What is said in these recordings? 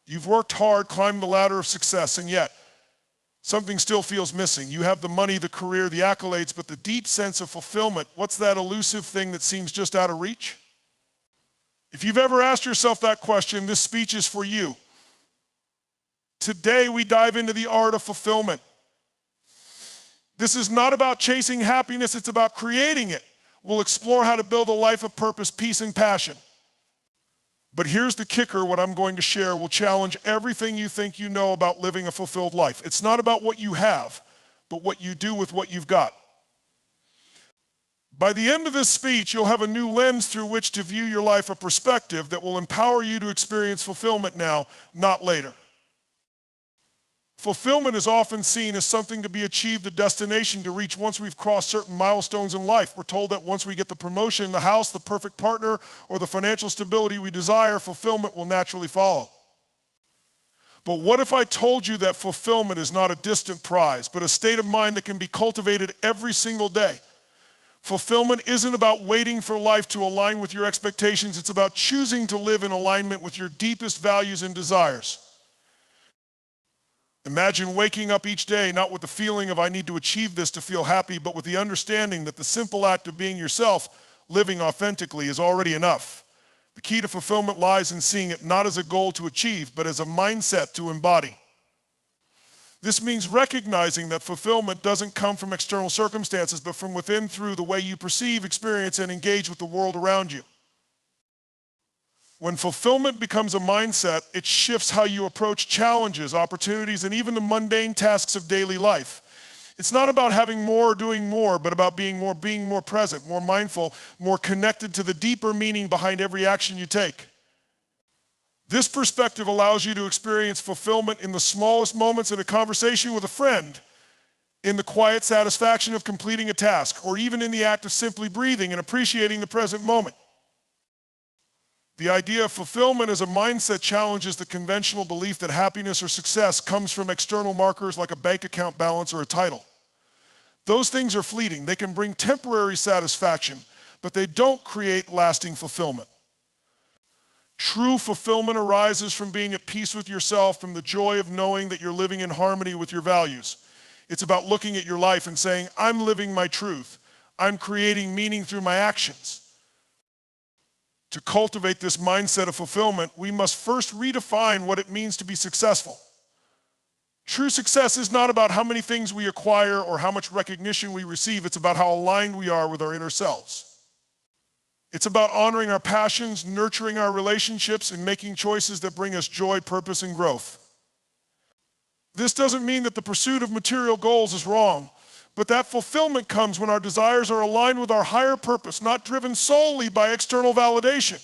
You've worked hard, climbed the ladder of success, and yet something still feels missing. You have the money, the career, the accolades, but the deep sense of fulfillment, what's that elusive thing that seems just out of reach? If you've ever asked yourself that question, this speech is for you. Today, we dive into the art of fulfillment. This is not about chasing happiness, it's about creating it. We'll explore how to build a life of purpose, peace, and passion. But here's the kicker, what I'm going to share will challenge everything you think you know about living a fulfilled life. It's not about what you have, but what you do with what you've got. By the end of this speech, you'll have a new lens through which to view your life, a perspective that will empower you to experience fulfillment now, not later. Fulfillment is often seen as something to be achieved, a destination to reach once we've crossed certain milestones in life. We're told that once we get the promotion, the house, the perfect partner, or the financial stability we desire, fulfillment will naturally follow. But what if I told you that fulfillment is not a distant prize, but a state of mind that can be cultivated every single day? Fulfillment isn't about waiting for life to align with your expectations. It's about choosing to live in alignment with your deepest values and desires. Imagine waking up each day not with the feeling of I need to achieve this to feel happy, but with the understanding that the simple act of being yourself, living authentically, is already enough. The key to fulfillment lies in seeing it not as a goal to achieve, but as a mindset to embody. This means recognizing that fulfillment doesn't come from external circumstances, but from within through the way you perceive, experience, and engage with the world around you. When fulfillment becomes a mindset, it shifts how you approach challenges, opportunities, and even the mundane tasks of daily life. It's not about having more or doing more, but about being more present, more mindful, more connected to the deeper meaning behind every action you take. This perspective allows you to experience fulfillment in the smallest moments in a conversation with a friend, in the quiet satisfaction of completing a task, or even in the act of simply breathing and appreciating the present moment. The idea of fulfillment as a mindset challenges the conventional belief that happiness or success comes from external markers like a bank account balance or a title. Those things are fleeting. They can bring temporary satisfaction, but they don't create lasting fulfillment. True fulfillment arises from being at peace with yourself, from the joy of knowing that you're living in harmony with your values. It's about looking at your life and saying, I'm living my truth. I'm creating meaning through my actions. To cultivate this mindset of fulfillment, we must first redefine what it means to be successful. True success is not about how many things we acquire or how much recognition we receive. It's about how aligned we are with our inner selves. It's about honoring our passions, nurturing our relationships, and making choices that bring us joy, purpose, and growth. This doesn't mean that the pursuit of material goals is wrong, but that fulfillment comes when our desires are aligned with our higher purpose, not driven solely by external validation.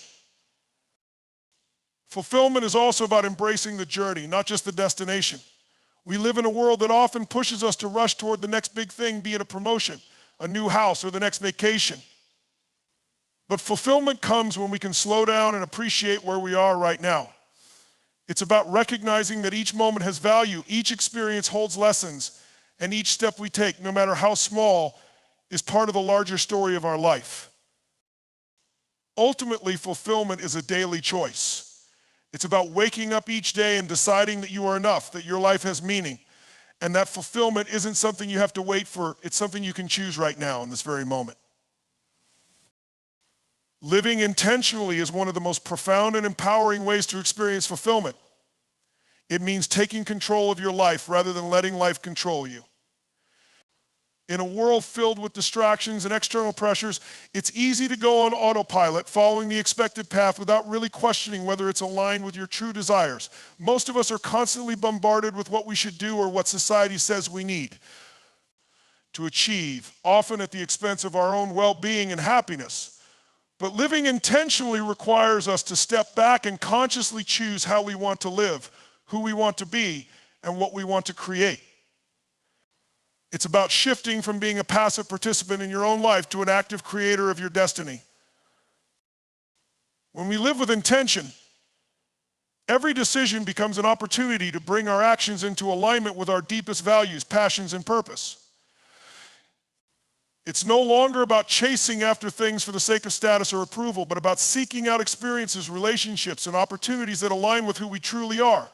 Fulfillment is also about embracing the journey, not just the destination. We live in a world that often pushes us to rush toward the next big thing, be it a promotion, a new house, or the next vacation. But fulfillment comes when we can slow down and appreciate where we are right now. It's about recognizing that each moment has value, each experience holds lessons, and each step we take, no matter how small, is part of the larger story of our life. Ultimately, fulfillment is a daily choice. It's about waking up each day and deciding that you are enough, that your life has meaning, and that fulfillment isn't something you have to wait for, it's something you can choose right now in this very moment. Living intentionally is one of the most profound and empowering ways to experience fulfillment. It means taking control of your life rather than letting life control you. In a world filled with distractions and external pressures, it's easy to go on autopilot, following the expected path without really questioning whether it's aligned with your true desires. Most of us are constantly bombarded with what we should do or what society says we need to achieve, often at the expense of our own well-being and happiness. But living intentionally requires us to step back and consciously choose how we want to live, who we want to be, and what we want to create. It's about shifting from being a passive participant in your own life to an active creator of your destiny. When we live with intention, every decision becomes an opportunity to bring our actions into alignment with our deepest values, passions, and purpose. It's no longer about chasing after things for the sake of status or approval, but about seeking out experiences, relationships, and opportunities that align with who we truly are.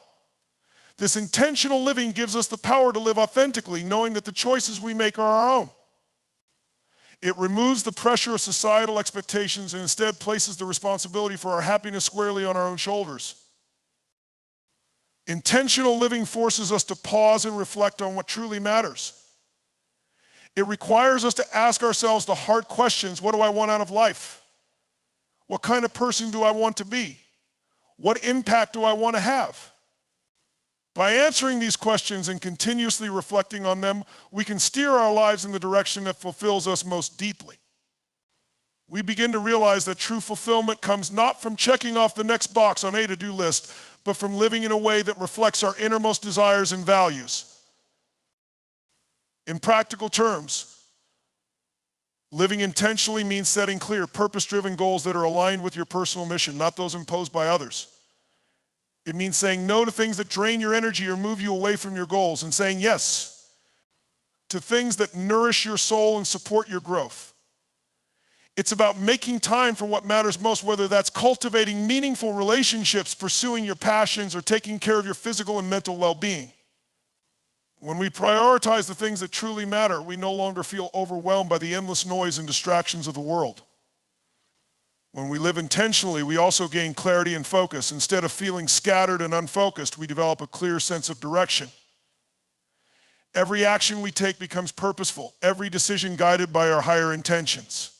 This intentional living gives us the power to live authentically, knowing that the choices we make are our own. It removes the pressure of societal expectations and instead places the responsibility for our happiness squarely on our own shoulders. Intentional living forces us to pause and reflect on what truly matters. It requires us to ask ourselves the hard questions. What do I want out of life? What kind of person do I want to be? What impact do I want to have? By answering these questions and continuously reflecting on them, we can steer our lives in the direction that fulfills us most deeply. We begin to realize that true fulfillment comes not from checking off the next box on a to-do list, but from living in a way that reflects our innermost desires and values. In practical terms, living intentionally means setting clear, purpose-driven goals that are aligned with your personal mission, not those imposed by others. It means saying no to things that drain your energy or move you away from your goals, and saying yes to things that nourish your soul and support your growth. It's about making time for what matters most, whether that's cultivating meaningful relationships, pursuing your passions, or taking care of your physical and mental well-being. When we prioritize the things that truly matter, we no longer feel overwhelmed by the endless noise and distractions of the world. When we live intentionally, we also gain clarity and focus. Instead of feeling scattered and unfocused, we develop a clear sense of direction. Every action we take becomes purposeful, every decision guided by our higher intentions.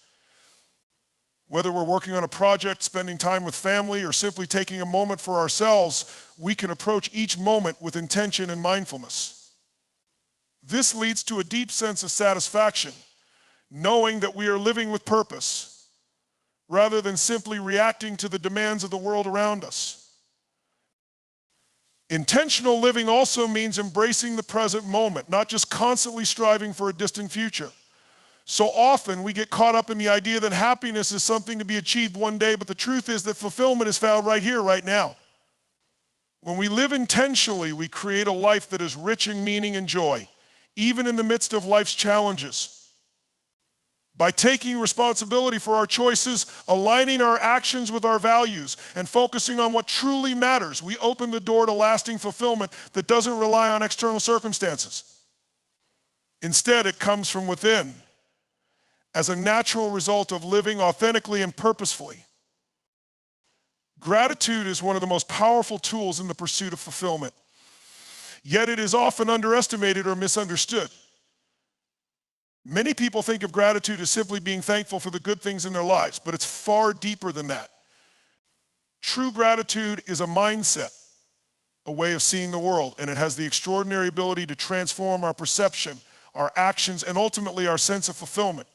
Whether we're working on a project, spending time with family, or simply taking a moment for ourselves, we can approach each moment with intention and mindfulness. This leads to a deep sense of satisfaction, knowing that we are living with purpose, rather than simply reacting to the demands of the world around us. Intentional living also means embracing the present moment, not just constantly striving for a distant future. So often we get caught up in the idea that happiness is something to be achieved one day, but the truth is that fulfillment is found right here, right now. When we live intentionally, we create a life that is rich in meaning and joy, even in the midst of life's challenges. By taking responsibility for our choices, aligning our actions with our values, and focusing on what truly matters, we open the door to lasting fulfillment that doesn't rely on external circumstances. Instead, it comes from within, as a natural result of living authentically and purposefully. Gratitude is one of the most powerful tools in the pursuit of fulfillment. Yet it is often underestimated or misunderstood. Many people think of gratitude as simply being thankful for the good things in their lives, but it's far deeper than that. True gratitude is a mindset, a way of seeing the world, and it has the extraordinary ability to transform our perception, our actions, and ultimately our sense of fulfillment.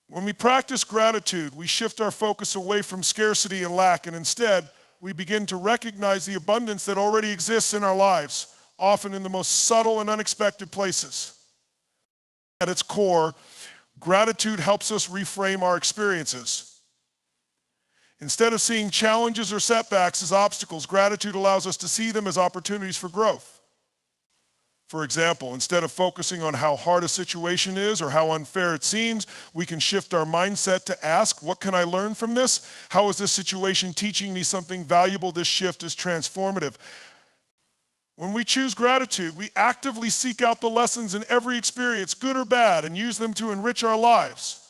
When we practice gratitude, we shift our focus away from scarcity and lack, and instead, we begin to recognize the abundance that already exists in our lives, often in the most subtle and unexpected places. At its core, gratitude helps us reframe our experiences. Instead of seeing challenges or setbacks as obstacles, gratitude allows us to see them as opportunities for growth. For example, instead of focusing on how hard a situation is or how unfair it seems, we can shift our mindset to ask, what can I learn from this? How is this situation teaching me something valuable? This shift is transformative. When we choose gratitude, we actively seek out the lessons in every experience, good or bad, and use them to enrich our lives.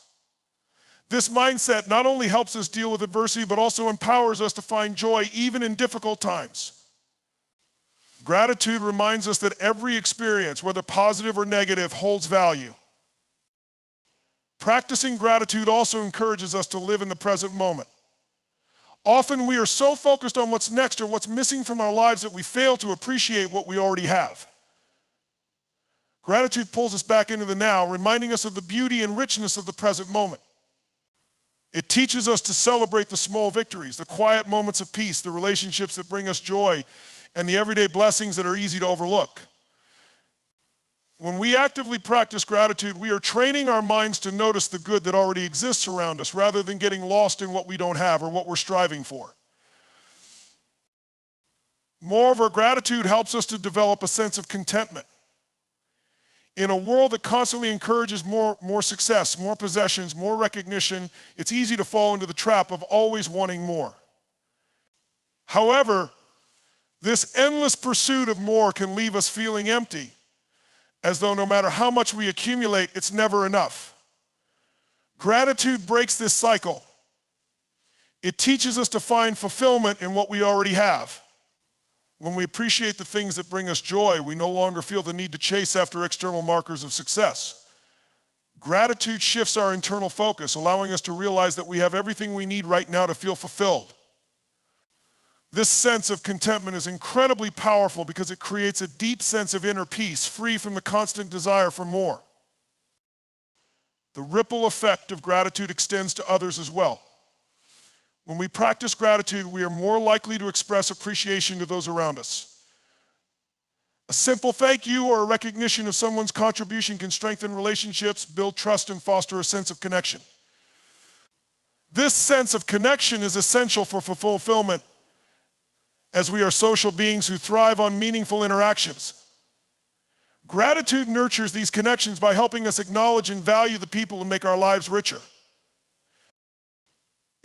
This mindset not only helps us deal with adversity, but also empowers us to find joy even in difficult times. Gratitude reminds us that every experience, whether positive or negative, holds value. Practicing gratitude also encourages us to live in the present moment. Often we are so focused on what's next or what's missing from our lives that we fail to appreciate what we already have. Gratitude pulls us back into the now, reminding us of the beauty and richness of the present moment. It teaches us to celebrate the small victories, the quiet moments of peace, the relationships that bring us joy, and the everyday blessings that are easy to overlook. When we actively practice gratitude, we are training our minds to notice the good that already exists around us rather than getting lost in what we don't have or what we're striving for. Moreover, gratitude helps us to develop a sense of contentment. In a world that constantly encourages more success, more possessions, more recognition, it's easy to fall into the trap of always wanting more. However, this endless pursuit of more can leave us feeling empty, as though no matter how much we accumulate, it's never enough. Gratitude breaks this cycle. It teaches us to find fulfillment in what we already have. When we appreciate the things that bring us joy, we no longer feel the need to chase after external markers of success. Gratitude shifts our internal focus, allowing us to realize that we have everything we need right now to feel fulfilled. This sense of contentment is incredibly powerful because it creates a deep sense of inner peace, free from the constant desire for more. The ripple effect of gratitude extends to others as well. When we practice gratitude, we are more likely to express appreciation to those around us. A simple thank you or a recognition of someone's contribution can strengthen relationships, build trust, and foster a sense of connection. This sense of connection is essential for fulfillment, as we are social beings who thrive on meaningful interactions. Gratitude nurtures these connections by helping us acknowledge and value the people who make our lives richer.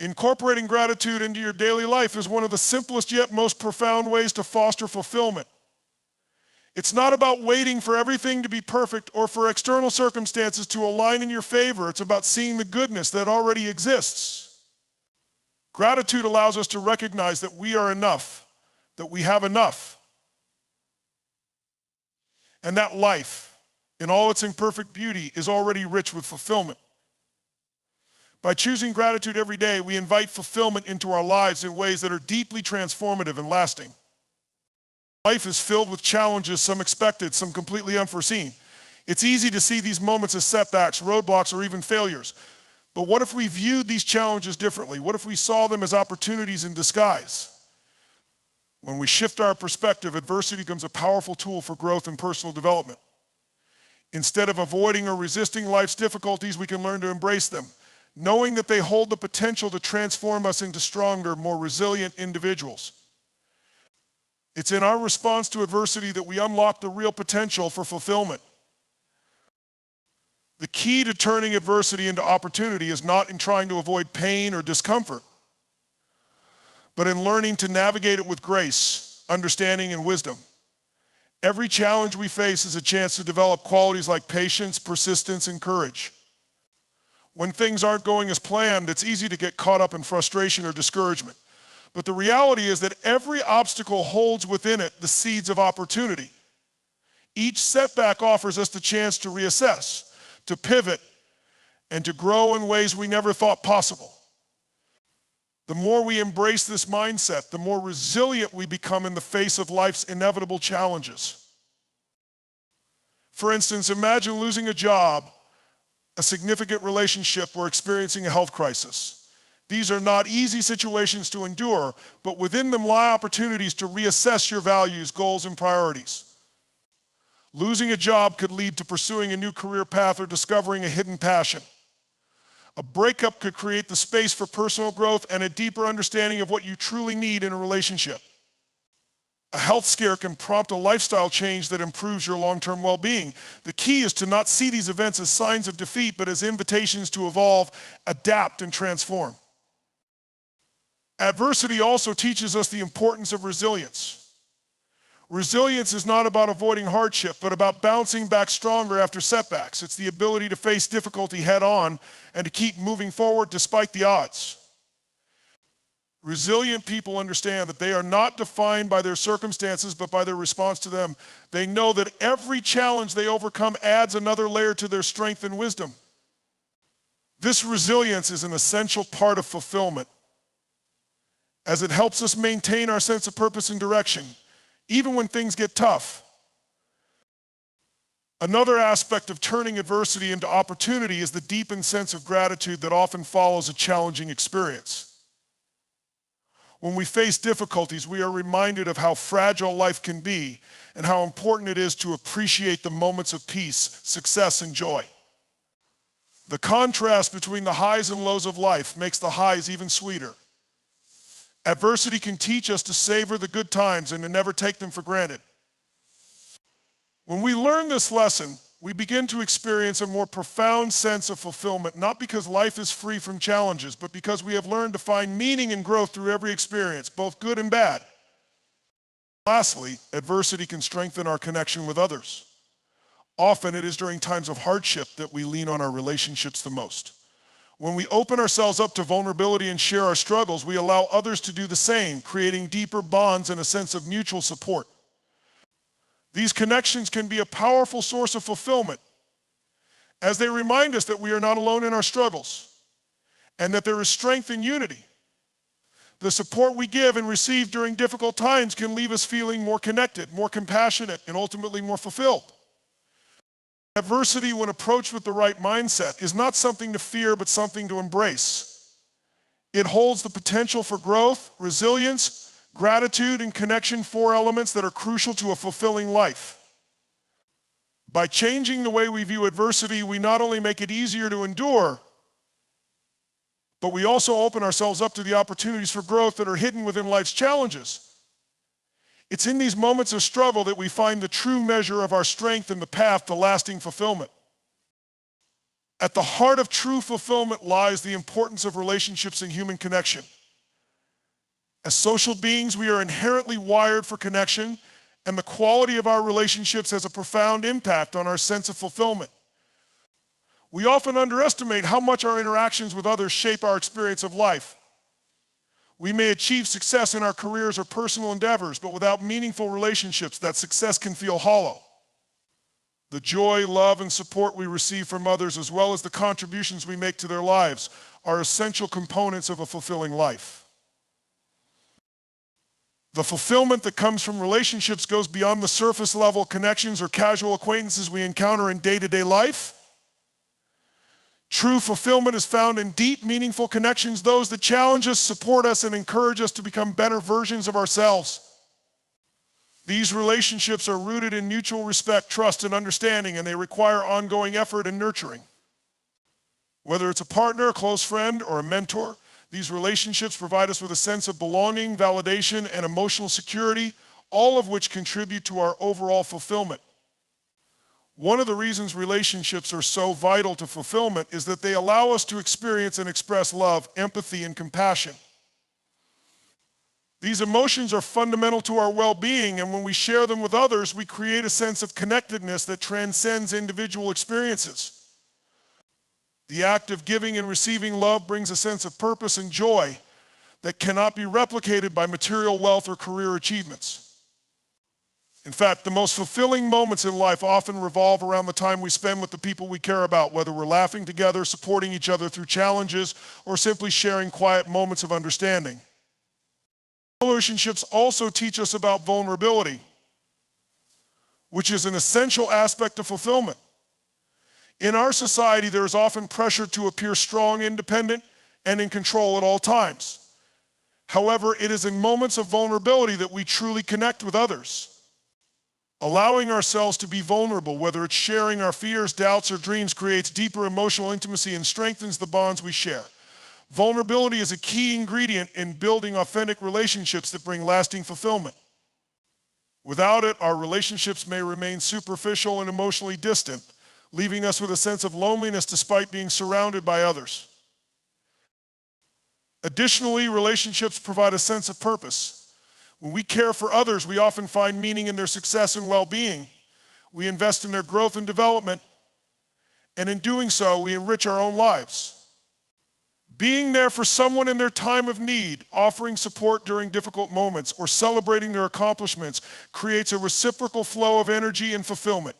Incorporating gratitude into your daily life is one of the simplest yet most profound ways to foster fulfillment. It's not about waiting for everything to be perfect or for external circumstances to align in your favor. It's about seeing the goodness that already exists. Gratitude allows us to recognize that we are enough, that we have enough, and that life, in all its imperfect beauty, is already rich with fulfillment. By choosing gratitude every day, we invite fulfillment into our lives in ways that are deeply transformative and lasting. Life is filled with challenges, some expected, some completely unforeseen. It's easy to see these moments as setbacks, roadblocks, or even failures. But what if we viewed these challenges differently? What if we saw them as opportunities in disguise? When we shift our perspective, adversity becomes a powerful tool for growth and personal development. Instead of avoiding or resisting life's difficulties, we can learn to embrace them, knowing that they hold the potential to transform us into stronger, more resilient individuals. It's in our response to adversity that we unlock the real potential for fulfillment. The key to turning adversity into opportunity is not in trying to avoid pain or discomfort, but in learning to navigate it with grace, understanding, and wisdom. Every challenge we face is a chance to develop qualities like patience, persistence, and courage. When things aren't going as planned, it's easy to get caught up in frustration or discouragement. But the reality is that every obstacle holds within it the seeds of opportunity. Each setback offers us the chance to reassess, to pivot, and to grow in ways we never thought possible. The more we embrace this mindset, the more resilient we become in the face of life's inevitable challenges. For instance, imagine losing a job, a significant relationship, or experiencing a health crisis. These are not easy situations to endure, but within them lie opportunities to reassess your values, goals, and priorities. Losing a job could lead to pursuing a new career path or discovering a hidden passion. A breakup could create the space for personal growth and a deeper understanding of what you truly need in a relationship. A health scare can prompt a lifestyle change that improves your long-term well-being. The key is to not see these events as signs of defeat, but as invitations to evolve, adapt, and transform. Adversity also teaches us the importance of resilience. Resilience is not about avoiding hardship, but about bouncing back stronger after setbacks. It's the ability to face difficulty head-on and to keep moving forward despite the odds. Resilient people understand that they are not defined by their circumstances, but by their response to them. They know that every challenge they overcome adds another layer to their strength and wisdom. This resilience is an essential part of fulfillment, as it helps us maintain our sense of purpose and direction, even when things get tough. Another aspect of turning adversity into opportunity is the deepened sense of gratitude that often follows a challenging experience. When we face difficulties, we are reminded of how fragile life can be and how important it is to appreciate the moments of peace, success, and joy. The contrast between the highs and lows of life makes the highs even sweeter. Adversity can teach us to savor the good times and to never take them for granted. When we learn this lesson, we begin to experience a more profound sense of fulfillment, not because life is free from challenges, but because we have learned to find meaning and growth through every experience, both good and bad. Lastly, adversity can strengthen our connection with others. Often it is during times of hardship that we lean on our relationships the most. When we open ourselves up to vulnerability and share our struggles, we allow others to do the same, creating deeper bonds and a sense of mutual support. These connections can be a powerful source of fulfillment, as they remind us that we are not alone in our struggles and that there is strength in unity. The support we give and receive during difficult times can leave us feeling more connected, more compassionate, and ultimately more fulfilled. Adversity, when approached with the right mindset, is not something to fear, but something to embrace. It holds the potential for growth, resilience, gratitude, and connection, four elements that are crucial to a fulfilling life. By changing the way we view adversity, we not only make it easier to endure, but we also open ourselves up to the opportunities for growth that are hidden within life's challenges. It's in these moments of struggle that we find the true measure of our strength and the path to lasting fulfillment. At the heart of true fulfillment lies the importance of relationships and human connection. As social beings, we are inherently wired for connection, and the quality of our relationships has a profound impact on our sense of fulfillment. We often underestimate how much our interactions with others shape our experience of life. We may achieve success in our careers or personal endeavors, but without meaningful relationships, that success can feel hollow. The joy, love, and support we receive from others, as well as the contributions we make to their lives, are essential components of a fulfilling life. The fulfillment that comes from relationships goes beyond the surface level connections or casual acquaintances we encounter in day-to-day life. True fulfillment is found in deep, meaningful connections, those that challenge us, support us, and encourage us to become better versions of ourselves. These relationships are rooted in mutual respect, trust, and understanding, and they require ongoing effort and nurturing. Whether it's a partner, a close friend, or a mentor, these relationships provide us with a sense of belonging, validation, and emotional security, all of which contribute to our overall fulfillment. One of the reasons relationships are so vital to fulfillment is that they allow us to experience and express love, empathy, and compassion. These emotions are fundamental to our well-being, and when we share them with others, we create a sense of connectedness that transcends individual experiences. The act of giving and receiving love brings a sense of purpose and joy that cannot be replicated by material wealth or career achievements. In fact, the most fulfilling moments in life often revolve around the time we spend with the people we care about, whether we're laughing together, supporting each other through challenges, or simply sharing quiet moments of understanding. Relationships also teach us about vulnerability, which is an essential aspect of fulfillment. In our society, there is often pressure to appear strong, independent, and in control at all times. However, it is in moments of vulnerability that we truly connect with others. Allowing ourselves to be vulnerable, whether it's sharing our fears, doubts, or dreams, creates deeper emotional intimacy and strengthens the bonds we share. Vulnerability is a key ingredient in building authentic relationships that bring lasting fulfillment. Without it, our relationships may remain superficial and emotionally distant, leaving us with a sense of loneliness despite being surrounded by others. Additionally, relationships provide a sense of purpose. When we care for others, we often find meaning in their success and well-being. We invest in their growth and development, and in doing so, we enrich our own lives. Being there for someone in their time of need, offering support during difficult moments, or celebrating their accomplishments creates a reciprocal flow of energy and fulfillment.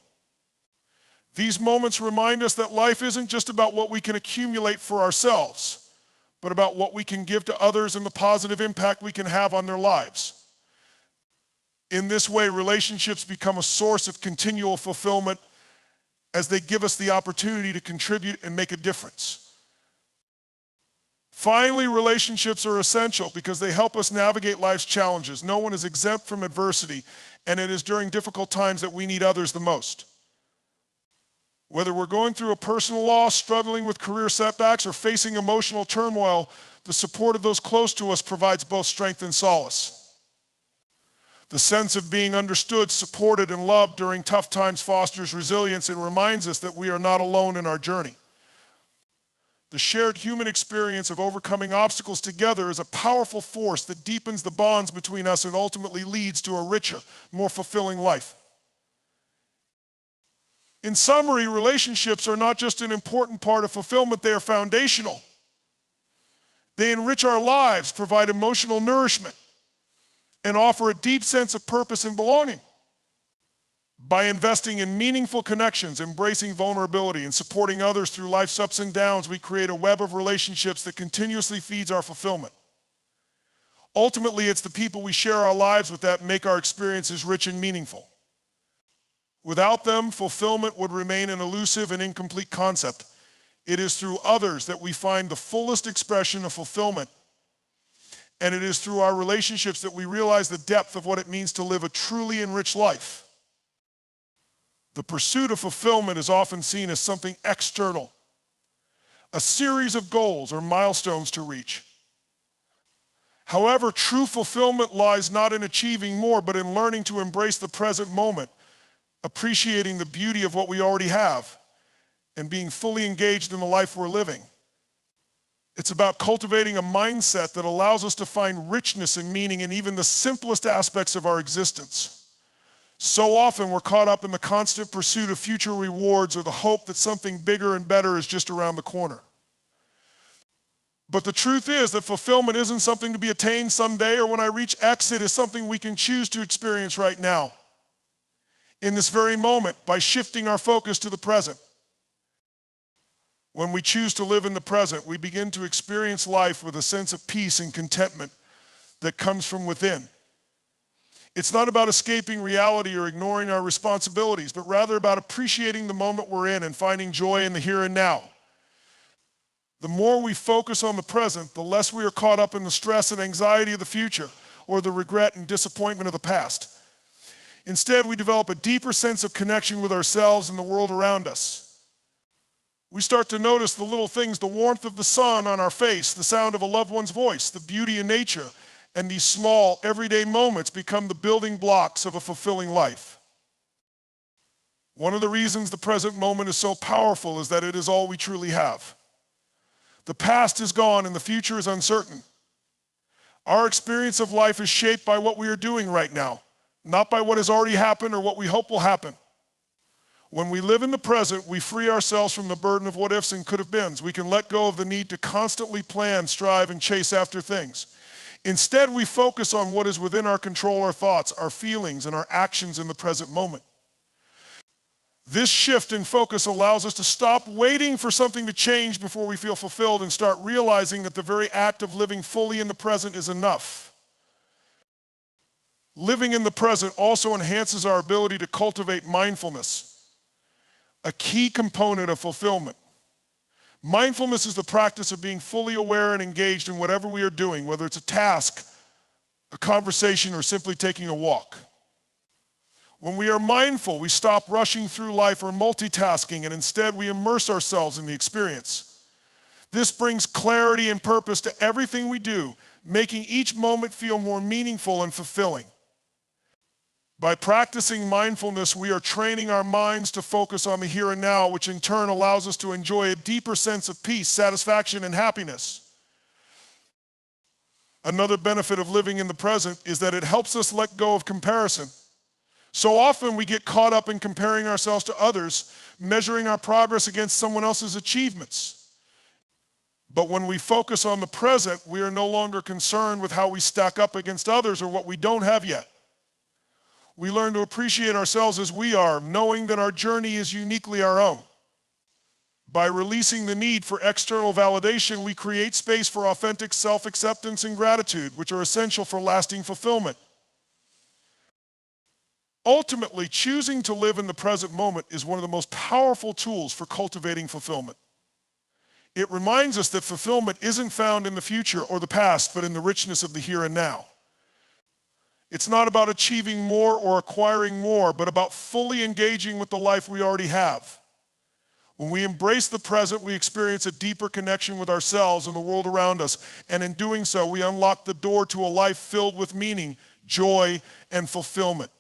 These moments remind us that life isn't just about what we can accumulate for ourselves, but about what we can give to others and the positive impact we can have on their lives. In this way, relationships become a source of continual fulfillment as they give us the opportunity to contribute and make a difference. Finally, relationships are essential because they help us navigate life's challenges. No one is exempt from adversity, and it is during difficult times that we need others the most. Whether we're going through a personal loss, struggling with career setbacks, or facing emotional turmoil, the support of those close to us provides both strength and solace. The sense of being understood, supported, and loved during tough times fosters resilience and reminds us that we are not alone in our journey. The shared human experience of overcoming obstacles together is a powerful force that deepens the bonds between us and ultimately leads to a richer, more fulfilling life. In summary, relationships are not just an important part of fulfillment, they are foundational. They enrich our lives, provide emotional nourishment, and offer a deep sense of purpose and belonging. By investing in meaningful connections, embracing vulnerability, and supporting others through life's ups and downs, we create a web of relationships that continuously feeds our fulfillment. Ultimately, it's the people we share our lives with that make our experiences rich and meaningful. Without them, fulfillment would remain an elusive and incomplete concept. It is through others that we find the fullest expression of fulfillment. And it is through our relationships that we realize the depth of what it means to live a truly enriched life. The pursuit of fulfillment is often seen as something external, a series of goals or milestones to reach. However, true fulfillment lies not in achieving more, but in learning to embrace the present moment, appreciating the beauty of what we already have, and being fully engaged in the life we're living. It's about cultivating a mindset that allows us to find richness and meaning in even the simplest aspects of our existence. So often we're caught up in the constant pursuit of future rewards or the hope that something bigger and better is just around the corner. But the truth is that fulfillment isn't something to be attained someday or when I reach X. It is something we can choose to experience right now, in this very moment, by shifting our focus to the present. When we choose to live in the present, we begin to experience life with a sense of peace and contentment that comes from within. It's not about escaping reality or ignoring our responsibilities, but rather about appreciating the moment we're in and finding joy in the here and now. The more we focus on the present, the less we are caught up in the stress and anxiety of the future or the regret and disappointment of the past. Instead, we develop a deeper sense of connection with ourselves and the world around us. We start to notice the little things, the warmth of the sun on our face, the sound of a loved one's voice, the beauty in nature, and these small, everyday moments become the building blocks of a fulfilling life. One of the reasons the present moment is so powerful is that it is all we truly have. The past is gone and the future is uncertain. Our experience of life is shaped by what we are doing right now, not by what has already happened or what we hope will happen. When we live in the present, we free ourselves from the burden of what ifs and could have beens. We can let go of the need to constantly plan, strive, and chase after things. Instead, we focus on what is within our control, our thoughts, our feelings, and our actions in the present moment. This shift in focus allows us to stop waiting for something to change before we feel fulfilled and start realizing that the very act of living fully in the present is enough. Living in the present also enhances our ability to cultivate mindfulness, a key component of fulfillment. Mindfulness is the practice of being fully aware and engaged in whatever we are doing, whether it's a task, a conversation, or simply taking a walk. When we are mindful, we stop rushing through life or multitasking, and instead we immerse ourselves in the experience. This brings clarity and purpose to everything we do, making each moment feel more meaningful and fulfilling. By practicing mindfulness, we are training our minds to focus on the here and now, which in turn allows us to enjoy a deeper sense of peace, satisfaction, and happiness. Another benefit of living in the present is that it helps us let go of comparison. So often we get caught up in comparing ourselves to others, measuring our progress against someone else's achievements. But when we focus on the present, we are no longer concerned with how we stack up against others or what we don't have yet. We learn to appreciate ourselves as we are, knowing that our journey is uniquely our own. By releasing the need for external validation, we create space for authentic self-acceptance and gratitude, which are essential for lasting fulfillment. Ultimately, choosing to live in the present moment is one of the most powerful tools for cultivating fulfillment. It reminds us that fulfillment isn't found in the future or the past, but in the richness of the here and now. It's not about achieving more or acquiring more, but about fully engaging with the life we already have. When we embrace the present, we experience a deeper connection with ourselves and the world around us, and in doing so, we unlock the door to a life filled with meaning, joy, and fulfillment.